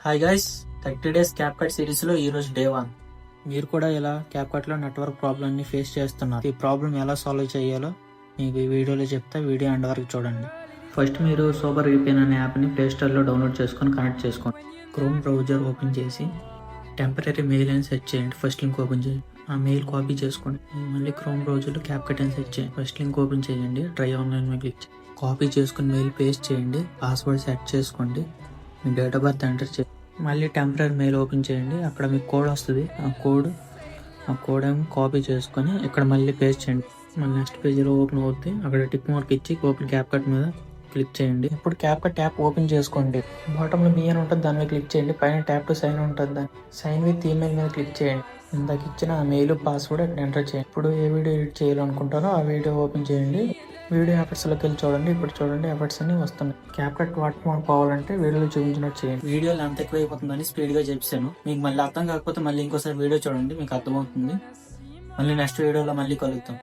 Hi guys, 30 days CapCut సిరీస్లో ఈరోజు day 1. మీరు కూడా ఇలా క్యాప్కట్లో నెట్వర్క్ ప్రాబ్లమ్ని ఫేస్ చేస్తున్నారు. ఈ ప్రాబ్లం ఎలా సాల్వ్ చేయాలో మీకు ఈ వీడియోలో చెప్తా. వీడియో ఎండ్ వరకు చూడండి. ఫస్ట్ మీరు సూపర్ VPN అనే యాప్ని ప్లేస్టోర్లో డౌన్లోడ్ చేసుకొని కనెక్ట్ చేసుకోండి. క్రోమ్ బ్రౌజర్ ఓపెన్ చేసి టెంపరీ మెయిల్ అని సెర్చ్ చేయండి. ఫస్ట్ లింక్ ఓపెన్ చేయండి. ఆ మెయిల్ కాపీ చేసుకోండి. మళ్ళీ క్రోమ్ బ్రౌజర్లో క్యాప్కట్ అని సెర్చ్ చేయండి. ఫస్ట్ లింక్ ఓపెన్ చేయండి. ట్రై ఆన్లైన్ మీద క్లిక్ చేయండి. కాపీ చేసుకుని మెయిల్ పేస్ట్ చేయండి. పాస్వర్డ్ సెట్ చేసుకోండి. మీ డేట్ ఆఫ్ బర్త్ ఎంటర్ చేయండి. మళ్ళీ టెంపరీ మెయిల్ ఓపెన్ చేయండి. అక్కడ మీకు కోడ్ వస్తుంది. ఆ కోడ్ ఏమో కాపీ చేసుకొని ఇక్కడ మళ్ళీ పేస్ట్ చేయండి. మళ్ళీ నెక్స్ట్ పేజీలో ఓపెన్ అవుతుంది. అక్కడ టిక్ మార్క్ ఇచ్చి ఓపెన్ క్యాప్కట్ మీద క్లిక్ చేయండి. ఇప్పుడు క్యాప్కట్ యాప్ ఓపెన్ చేసుకోండి. బాటంలో మీ అని ఉంటుంది, దాని మీద క్లిక్ చేయండి. పైన ట్యాప్ టు సైన్ ఉంటుంది, దాన్ని సైన్ విత్ ఈమెయిల్ మీద క్లిక్ చేయండి. ఇందాక ఇచ్చిన ఆ మెయిల్ పాస్వర్డ్ అక్కడ ఎంటర్ చేయండి. ఇప్పుడు ఏ వీడియో ఎడిట్ చేయాలనుకుంటారో ఆ వీడియో ఓపెన్ చేయండి. వీడియో ఎఫర్ట్స్లోకి వెళ్ళి చూడండి. ఇప్పుడు చూడండి ఎఫర్ట్స్ అన్ని వస్తున్నాయి. క్యాప్కట్ వాటర్ పోవాలంటే వీడియోలో చూపించినట్టు చేయండి. వీడియోలో అంత ఎక్కువ అయిపోతుందని స్పీడ్గా చెప్పాను. మీకు మళ్ళీ అర్థం కాకపోతే మళ్ళీ ఇంకోసారి వీడియో చూడండి, మీకు అర్థమవుతుంది. మళ్ళీ నెక్స్ట్ వీడియోలో మళ్ళీ కలుగుతాం.